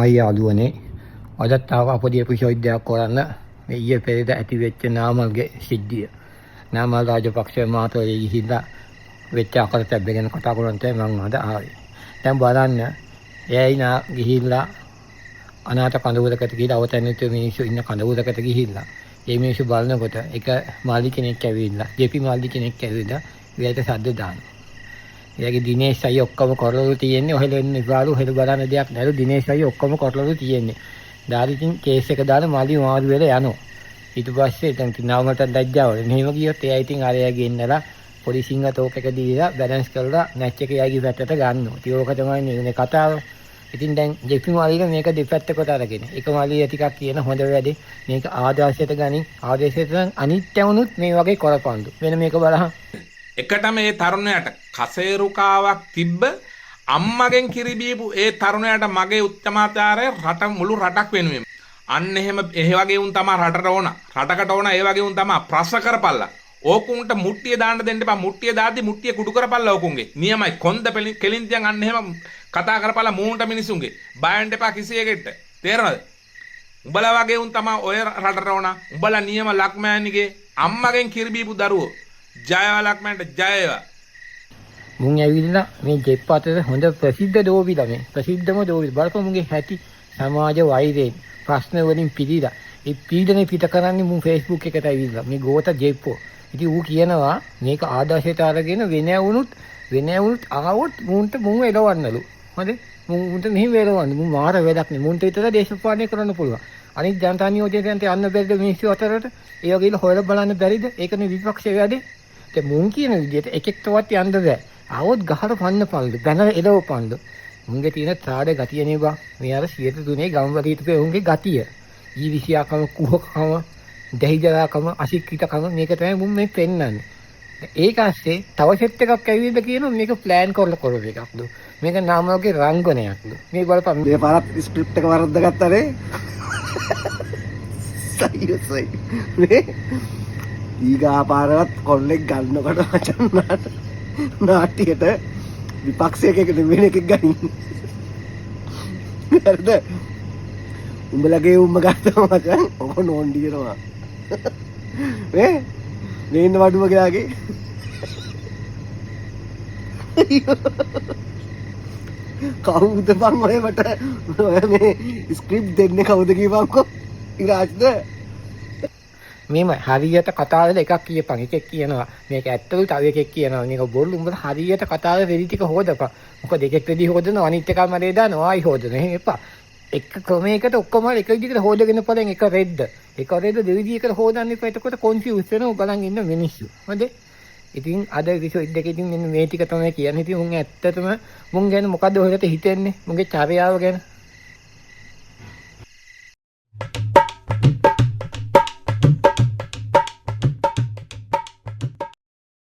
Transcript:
ආයි යාළුවනේ අදත් ආව අපේ එපිසෝඩ් එකක් කරන්න මේ ඊයේ පෙරේද ඇති වෙච්ච නාමල්ගේ සිද්ධිය. නාමල් රාජපක්ෂ මහතාගේ ගිහිල්ලා වෙච්ච අකරතැබ්බ ගැන කතා කරන්න තමයි මම අද ආවේ. දැන් බලන්න එයයි ගිහිල්ලා අනාථ කඳවුරකට ගිහිල්ලා අවතැනිත මිනිස්සු ඉන්න කඳවුරකට ගිහිල්ලා මේ මිනිස්සු බලනකොට එක මාළි කෙනෙක් ඇවිල්ලා ජෙපි මාළි කෙනෙක් ඇවිල්ලා වියට සද්ද දානවා. එයාගේ දිනේෂ් අයියා ඔක්කොම කරලු තියෙන්නේ ඔහෙල එන්න ඉපාලු හෙල බලන්න දෙයක් නැරු දිනේෂ් අයියා ඔක්කොම කරලු තියෙන්නේ. දාරිකින් කේස් එක දාලා මාළි මාරු වෙලා යනවා. ඊට පස්සේ දැන් තිනාවකට දැජ්ජාවල මෙහෙම ගියොත් එයා ඉතින් අරයාගේ ඉන්නලා පොලිසිංග ටෝක් එක දීලා බැලන්ස් කරලා මැච් එක එයාගේ පැත්තට ගන්නවා. ඉතින් ඕක තමයි මේ කතාව. ඉතින් දැන් ජෙපි මාළිලා මේක දෙපැත්තකට අරගෙන එක මාළිය ටිකක් කියන හොඳ වැඩේ මේක ආදර්ශයට ගනින් ආදර්ශයට අනිත්‍ය වුණොත් මේ වගේ කරපන්දු. වෙන මේක බලහන්. එකට මේ තරුණයාට කසේරුකාවක් තිබ්බ අම්මගෙන් කිරි බීපු ඒ තරුණයාට මගේ උත්තමාචාරය රට මුළු රටක් වෙනුවෙන් අන්න එහෙම වගේ උන් තමයි රටට ඕන රටකට ඕන ඒ වගේ උන් තමයි ප්‍රශ්න කරපල්ලා ඕකුන්ට මුට්ටිය දාන්න දෙන්න එපා මුට්ටිය දාද්දි මුට්ටිය කුඩු කරපල්ලා ඕකුන්ගේ නියමයි කොන්ද කෙලින්තියන් අන්න එහෙම කතා කරපල්ලා මූණට මිනිසුන්ගේ බයන්න එපා කිසි එකෙක්ට තේරෙනවද උඹලා වගේ උන් තමයි ඔය රටට ඕන උඹලා නියම ලක්මෑනිගේ අම්මගෙන් කිරි බීපු දරුවෝ ජයවලක් මන්ට ජයවා මුන් ඇවිල්ලා මේ ජෙප් අතර හොඳ ප්‍රසිද්ධ දෝවිලා මේ ප්‍රසිද්ධම දෝවිල බලපන් මුන්ගේ හැටි සමාජ වෛරයෙන් ප්‍රශ්න වලින් පිළිලා ඒ පීඩනේ පිට කරන්නේ මුන් Facebook එකට ඇවිල්ලා මේ ගෝත ජෙප්පෝ ඉතින් ඌ කියනවා මේක ආදර්ශයට අරගෙන වෙන වුණුත් ආවොත් මුන්ට මුන් එලවන්නලු හොඳ මුන්ට මෙහෙම එලවන්න මුන් මාර වැඩක් නේ මුන්ට විතර දේශපාලනය කරන්න පුළුවන් අනිත් ජනතා නියෝජනයට යන්න බැරිද මිනිස්සු අතරට ඒ වගේ හොයලා බලන්න බැරිද ඒකනේ විපක්ෂය වැඩේ මුන් කියන විදිහට එකෙක්ටවත් යන්න බෑ. ආවොත් ගහට පන්න පල්ලු. බැනලා එලවපන්ලු. මුන්ගේ තියෙන ත්‍රාඩ ගතිය නේ බා. මේ අර 103 ගම්වලීතුකේ උන්ගේ ගතිය. ඊවිසියාකම කුහකකම, දෙහිජලාකම, අශික්ෂිතකම මේක තමයි මුන් මේ පෙන්නන්නේ. ඒක ඇස්සේ තව සෙට් එකක් ඇවිල්ලා කියනවා මේක ප්ලෑන් කරලා කරව එකක්ලු. මේක නාමලගේ රංගනයක්ලු. මේ බලපන් මේ පාරත් ස්ක්‍රිප්ට් එක වරද්දාගත්තා නේ. සයිසයි. මේ ඊගා පාරවත් කොල්ලෙක් ගන්නකොට මචන් නාට්‍යයට විපක්ෂයක වෙන එකක් ගනින්. හරිද? උඹලගේ උම්ම ගත්තා මචන් ඔක නෝන්ඩි කරනවා. මේ ඉන්න වඩුව ගාගේ. කවුද බං ඔය මට ඔය මේ ස්ක්‍රිප්ට් දෙන්නේ කවුද කියපන්කෝ? ඉරාජ්ද මේම හරියට කතාවල එකක් කියපන් එකෙක් කියනවා මේක ඇත්තලු තව එකෙක් කියනවා මේක බොරු උඹලා හරියට කතාවේ රෙදි ටික හොදපන් මොකද එකෙක් රෙදි හොදනවා අනිත් එකම රේ දානවා ආයි හොදනවා එහෙම එපා එක ක්‍රමයකට ඔක්කොම එක විදිහකට හොදගෙන පලෙන් එක රෙද්ද දෙවිදිහකට හොදන්න එපා එතකොට කොන්ෆියුස් වෙනවා බලන් ඉන්න මිනිස්සු හොඳේ ඉතින් අද විෂය දෙකකින් මෙන්න මේ ටික තමයි කියන්නේ ඉතින් උන් ඇත්තටම මුන් ගැන මොකද්ද ඔයකට හිතෙන්නේ මුන්ගේ චර්යාව ගැන